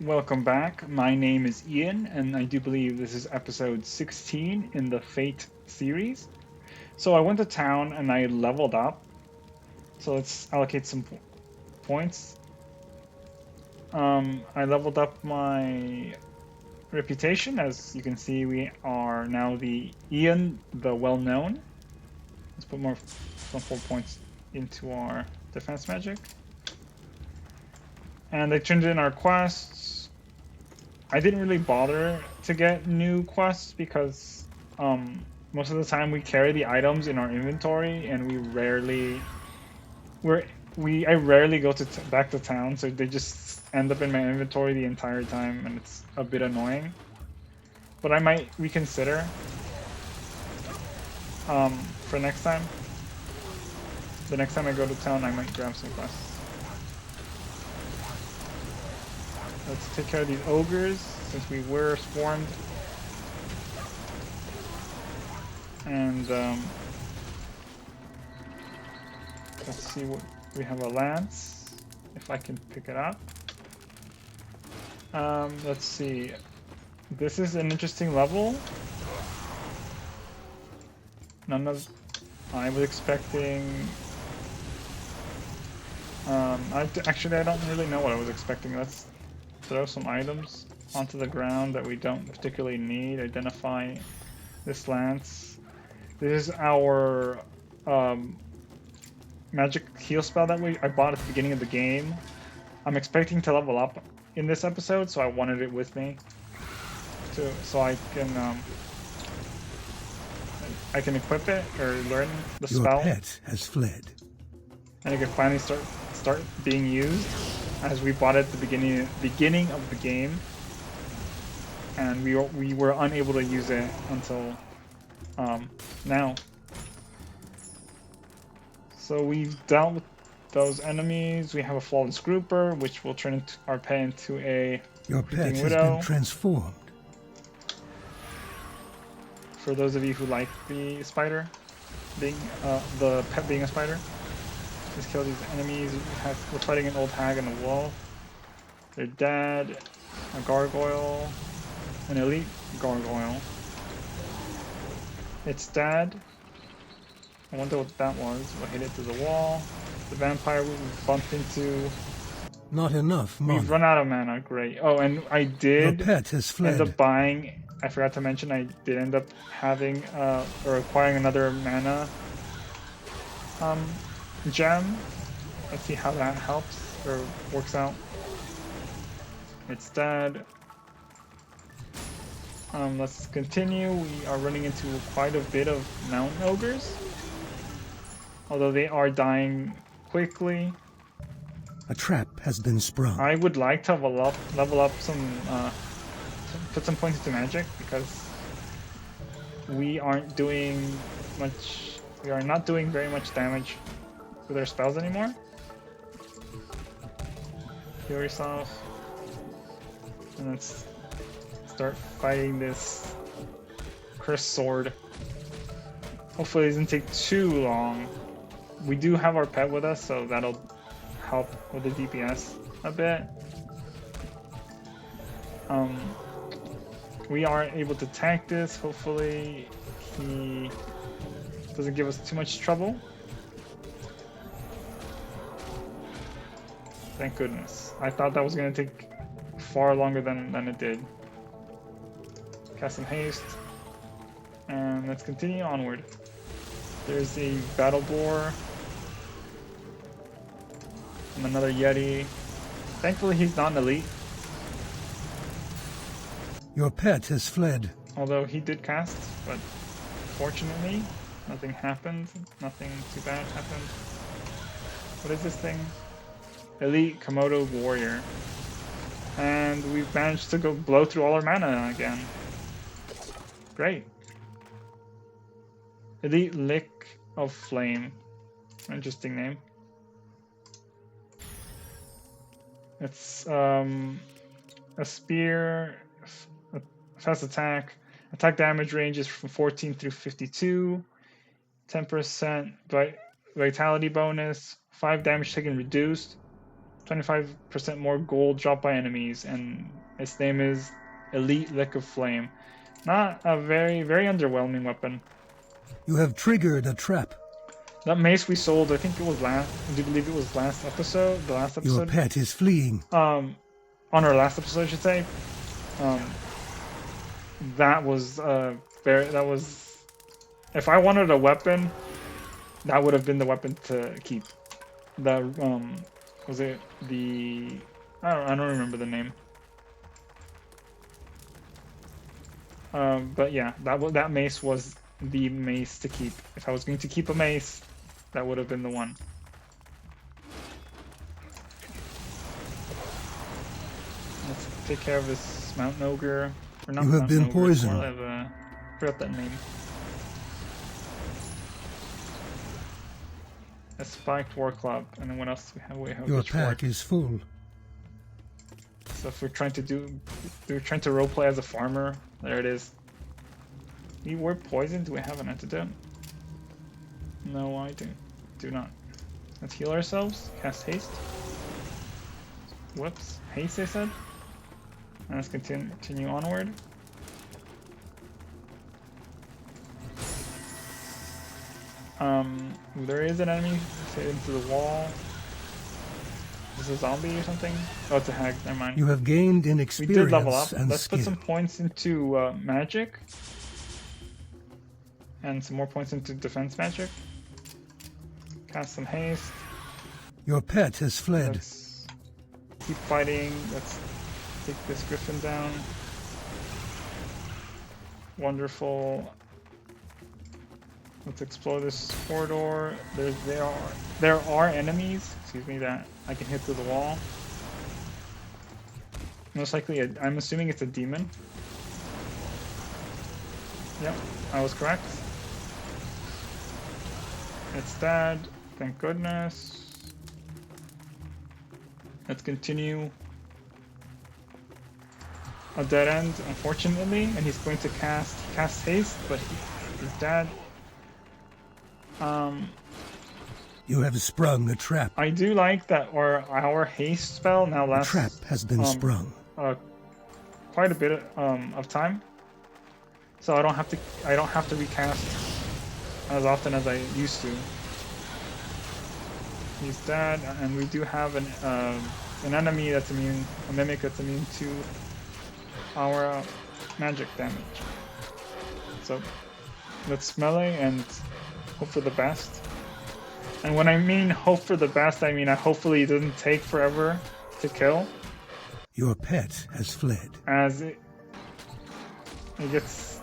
Welcome back. My name is Ian, and I do believe this is episode 16 in the Fate series. So I went to town and I leveled up. So let's allocate some points. I leveled up my reputation. As you can see, we are now the Ian, the well-known. Let's put some 4 points into our defense magic. And I turned in our quests. I didn't really bother to get new quests because most of the time we carry the items in our inventory, and I rarely go to back to town, so they just end up in my inventory the entire time, and it's a bit annoying. But I might reconsider for next time. The next time I go to town, I might grab some quests. Let's take care of these ogres, since we were swarmed. And let's see what we have. A lance, if I can pick it up. Let's see. This is an interesting level. I was expecting. Actually, I don't really know what I was expecting. Let's throw some items onto the ground that we don't particularly need. Identify this lance. This is our magic heal spell that I bought at the beginning of the game. I'm expecting to level up in this episode, so I wanted it with me, so I can equip it or learn the spell. Your pet has fled. And it can finally start being used, as we bought it at the beginning of the game, and we were unable to use it until now. So we've dealt with those enemies. We have a flawless grouper, which will turn our pet into a Your pet has widow. been transformed. For those of you who like the spider being the pet being a spider, let's kill these enemies. We're fighting an old hag and a wolf. They're dead. A gargoyle, an elite gargoyle. It's dead. I wonder what that was. We'll hit it to the wall. The vampire we bumped into. Not enough mana. We've run out of mana. Great. Oh, and I did Your pet has fled. end up buying. I forgot to mention, I did end up having or acquiring another mana gem. Let's see how that helps or works out. It's dead. Let's continue. We are running into quite a bit of mountain ogres, although they are dying quickly. A trap has been sprung. I would like to level up some, put some points into magic, because we aren't doing much. We are not doing very much damage with our spells anymore. Heal yourself, and let's start fighting this cursed sword. Hopefully it doesn't take too long. We do have our pet with us, so that'll help with the DPS a bit. We are able to tank this. Hopefully he doesn't give us too much trouble. Thank goodness. I thought that was going to take far longer than it did. Cast some haste, and let's continue onward. There's a battle boar and another yeti. Thankfully he's not an elite, Your pet has fled. although he did cast, but fortunately nothing happened. Nothing too bad happened. What is this thing? Elite Komodo warrior. And we've managed to go blow through all our mana again. Great. Elite Lick of Flame. Interesting name. It's a spear, fast attack. Attack damage ranges from 14 through 52. 10% vitality bonus. 5 damage taken reduced. 25% more gold dropped by enemies, and its name is Elite Lick of Flame. Not a very underwhelming weapon. You have triggered a trap. That mace we sold, I think it was last. I do believe it was last episode. The last episode. Your pet is fleeing. On our last episode, I should say. That was That was. If I wanted a weapon, that would have been the weapon to keep. The was it the? I don't remember the name. But yeah, that mace was the mace to keep. If I was going to keep a mace, that would have been the one. Let's take care of this mountain ogre. Or not you have been poisoned. I forgot that name. A spiked war club, and then what else do we have? Your pack is full. So if we're trying to roleplay as a farmer, there it is. We were poisoned. Do we have an antidote? No, I do not. Let's heal ourselves. Cast haste. Whoops, haste I said. And let's continue onward. There is an enemy. Say into the wall. Is this a zombie or something? Oh, it's a hag. Never mind. You have gained in experience. We did level up. And Let's skill. put some points into magic. And some more points into defense magic. Cast some haste. Your pet has fled. Let's keep fighting. Let's take this griffin down. Wonderful. Let's explore this corridor. There are enemies, excuse me, that I can hit through the wall. Most likely, I'm assuming it's a demon. Yep, I was correct. It's dead, thank goodness. Let's continue. A dead end, unfortunately, and he's going to cast haste, but he's dead. You have sprung a trap. I do like that our haste spell now lasts. A trap has been sprung. Quite a bit of time, so I don't have to recast as often as I used to. He's dead, and we do have an enemy that's immune, a mimic that's immune to our magic damage. So let's melee and hope for the best. And when I mean hope for the best, I mean hopefully it doesn't take forever to kill. Your pet has fled. As it's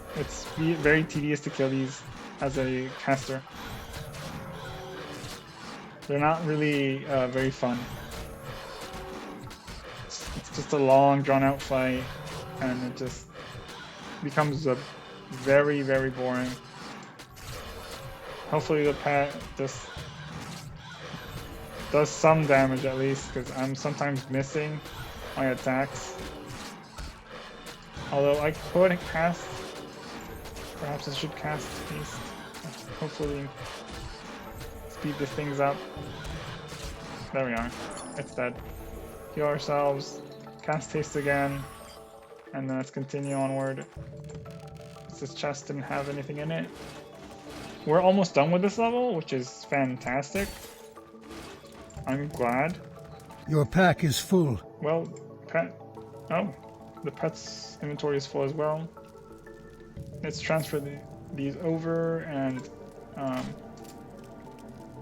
very tedious to kill these as a caster. They're not really very fun. It's just a long, drawn-out fight, and it just becomes very, very boring. Hopefully the pet just does some damage at least, because I'm sometimes missing my attacks. Although I could cast, perhaps I should cast haste. Hopefully speed the things up. There we are. It's dead. Heal ourselves, cast haste again, and then let's continue onward. This chest didn't have anything in it. We're almost done with this level, which is fantastic. I'm glad. Your pack is full. Well, the pet's inventory is full as well. Let's transfer these over, and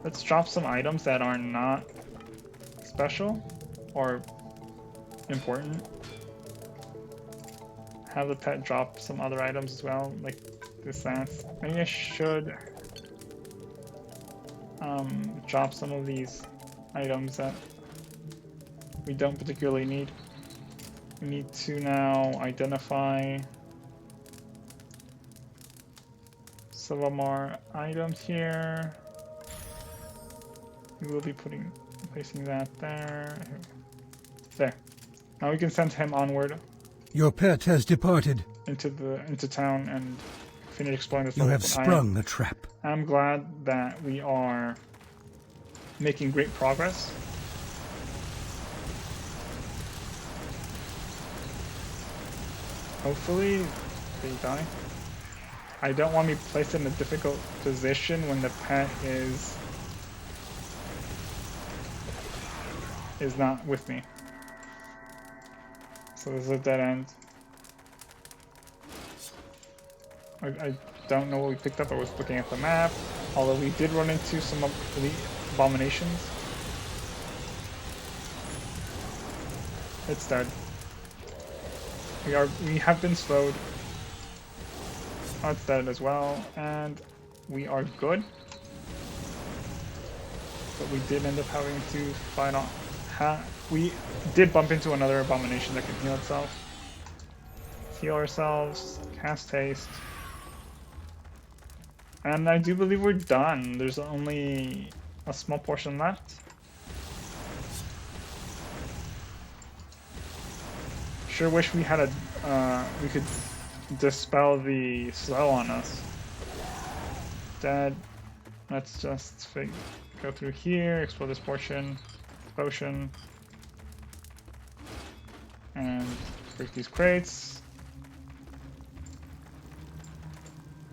let's drop some items that are not special or important. Have the pet drop some other items as well, like this lance. Maybe I should drop some of these items that we don't particularly need. We need to now identify some of our items here. We will be placing that there. There. Now we can send him onward. Your pet has departed. Into town and finish exploring this. You have sprung a trap. I'm glad that we are making great progress. Hopefully they die. I don't want to be placed in a difficult position when the pet is not with me. So this is a dead end. I don't know what we picked up. I was looking at the map. Although we did run into some elite abominations. It's dead. We have been slowed. Oh, it's dead as well, and we are good. But we did end up having to fight on. We did bump into another abomination that can heal itself. Heal ourselves, cast haste. And I do believe we're done. There's only a small portion left. Sure wish we had we could dispel the slow on us. Dead. Let's just go through here, explore this portion, potion, and break these crates,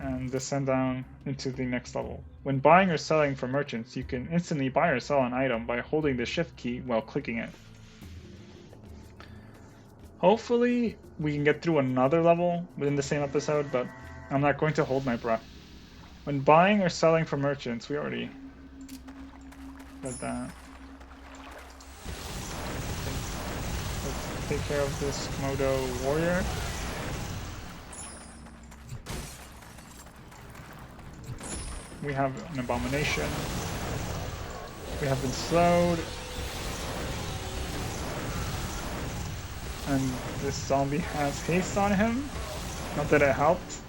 and descend down into the next level. When buying or selling from merchants, you can instantly buy or sell an item by holding the shift key while clicking it. Hopefully we can get through another level within the same episode, but I'm not going to hold my breath. When buying or selling from merchants, we already did that. Let's take care of this Komodo warrior. We have an abomination. We have been slowed. And this zombie has haste on him. Not that it helped.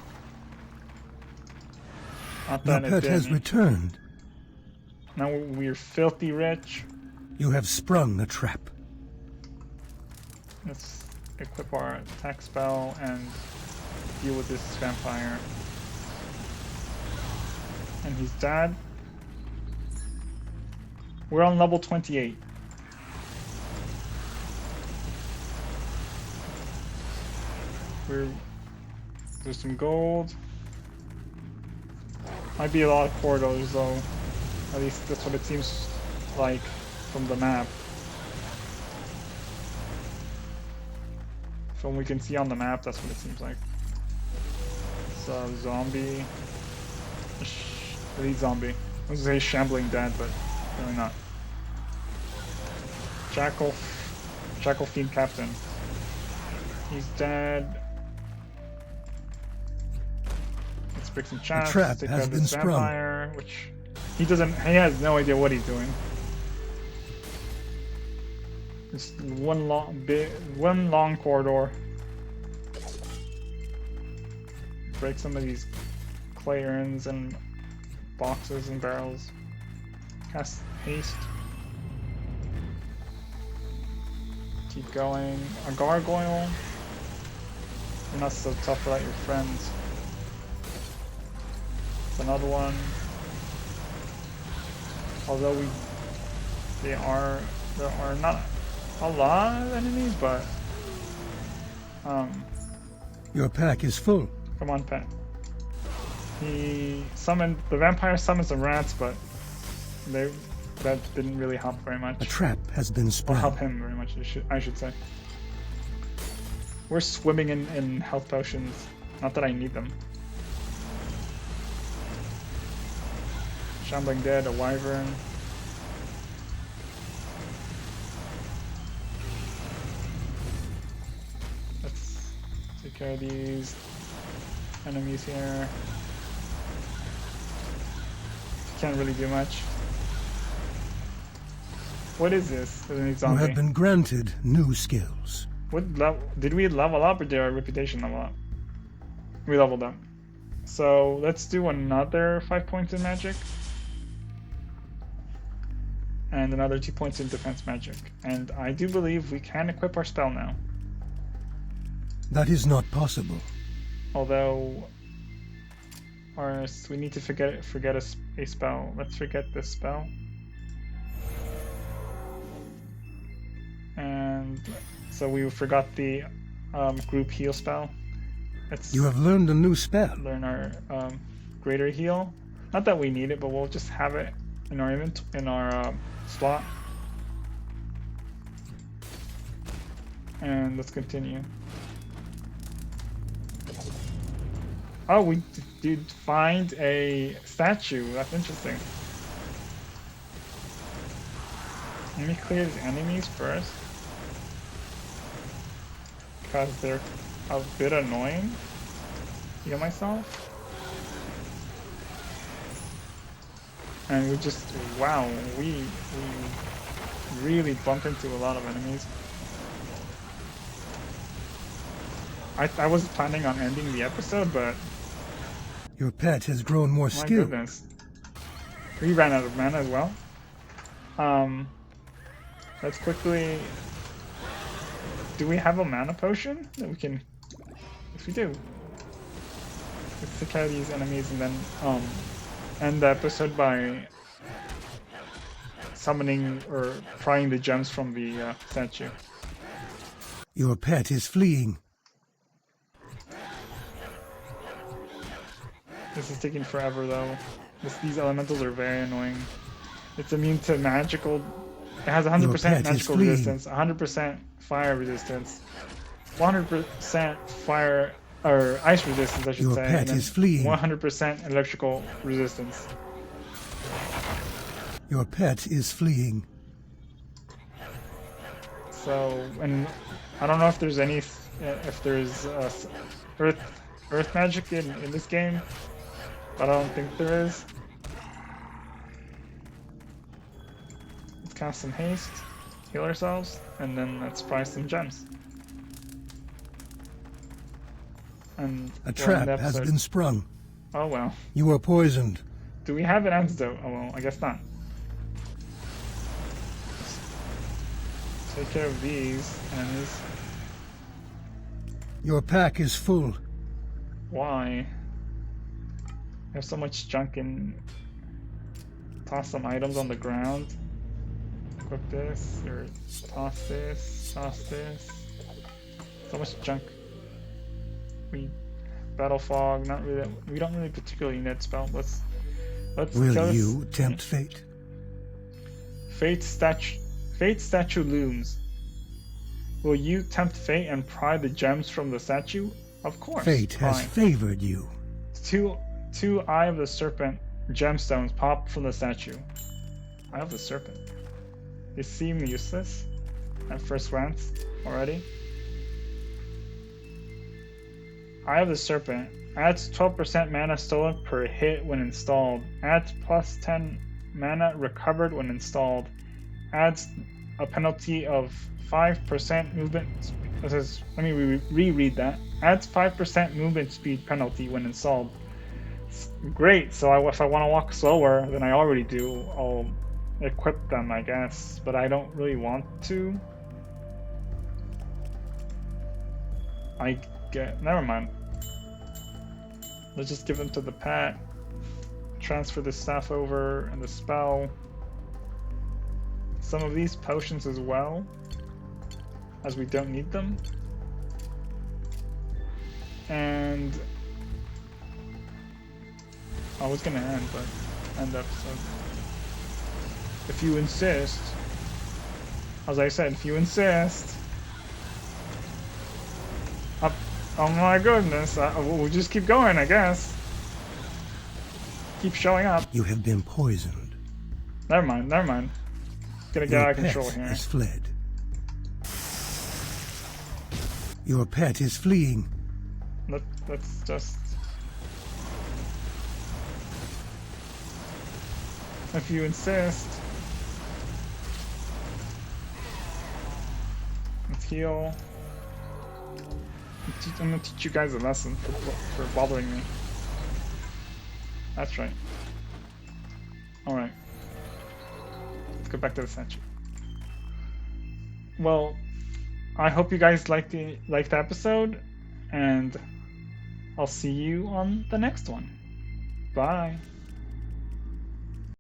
Not that Your pet has returned. Now we're filthy rich. You have sprung a trap. Let's equip our attack spell and deal with this vampire. And he's dead. We're on level 28. There's some gold. Might be a lot of corridors though. At least that's what it seems like from the map. From what we can see on the map, that's what it seems like. It's a zombie. Elite zombie. I was gonna say shambling dead, but really not. Jackal Fiend Captain. He's dead. Let's pick some chests. The trap take has out been this sprung. vampire, which he has no idea what he's doing. Just one long corridor. Break some of these clay urns and boxes and barrels. Cast haste. Keep going. A gargoyle. You're not so tough without your friends. It's another one. Although there are not a lot of enemies, but Your pack is full. come on, pet. The vampire summons the rats, but that didn't really help very much. A trap has been Or sprung. help him very much, I should say. We're swimming in health potions. Not that I need them. Shambling dead, a wyvern. Let's take care of these enemies here. Can't really do much. What is this? There's a new You zombie. have been granted new skills. What level did we level up, or did our reputation level up? We leveled up. So let's do another 5 points in magic. And another 2 points in defense magic. And I do believe we can equip our spell now. That is not possible. Although we need to forget a spell. Let's forget this spell. And so we forgot the group heal spell. let's You have learned a new spell. learn our greater heal. Not that we need it, but we'll just have it in our slot. And let's continue. Oh, we did find a statue. That's interesting. Let me clear the enemies first, because they're a bit annoying. Heal myself. And we just, wow, we really bumped into a lot of enemies. I was planning on ending the episode, but Your pet has grown more my skilled. goodness. We ran out of mana as well. Let's quickly... Do we have a mana potion that we can... Yes, we do. Let's take care of these enemies and then end the episode by summoning or prying the gems from the statue. Your pet is fleeing. This is taking forever though. These elementals are very annoying. It's immune to magical. It has 100% pet is magical fleeing. resistance, 100% fire resistance, 100% fire or ice resistance, I should Your say. pet and is fleeing. 100% electrical resistance. Your pet is fleeing. So, and I don't know if there's any, if there's earth magic in this game, but I don't think there is. Let's cast some haste, heal ourselves, and then let's prize some gems. And A we'll trap end the has episode. been sprung. Oh well. You are poisoned. Do we have an antidote? Oh well, I guess not. Let's take care of these enemies. Your pack is full. Why? I have so much junk in. Toss some items on the ground. Equip this, or toss this, toss this. So much junk. Battle fog, not really. We don't really particularly need that spell. Let's Will kill this. you tempt fate? Fate statue looms. Will you tempt fate and pry the gems from the statue? Of course. Fate has Fine. favored you. Two Eye of the Serpent gemstones pop from the statue. Eye of the Serpent. They seem useless at first glance already. Eye of the Serpent adds 12% mana stolen per hit when installed. Adds plus 10 mana recovered when installed. Adds a penalty of 5% movement. Let me reread that. Adds 5% movement speed penalty when installed. Great. So if I want to walk slower than I already do, I'll equip them, I guess. But I don't really want to. Never mind. Let's just give them to the pet. Transfer the staff over and the spell. Some of these potions as well, as we don't need them. And I was gonna end, but end episode. If you insist, as I said, if you insist. Oh my goodness, we'll just keep going, I guess. Keep showing up. You have been poisoned. Never mind. Gonna get Your out of pet control here. has fled. Your pet is fleeing. Let's just... If you insist. Let's heal. I'm gonna teach you guys a lesson for bothering me. That's right. Alright. Let's go back to the statue. Well, I hope you guys liked the episode, and I'll see you on the next one. Bye.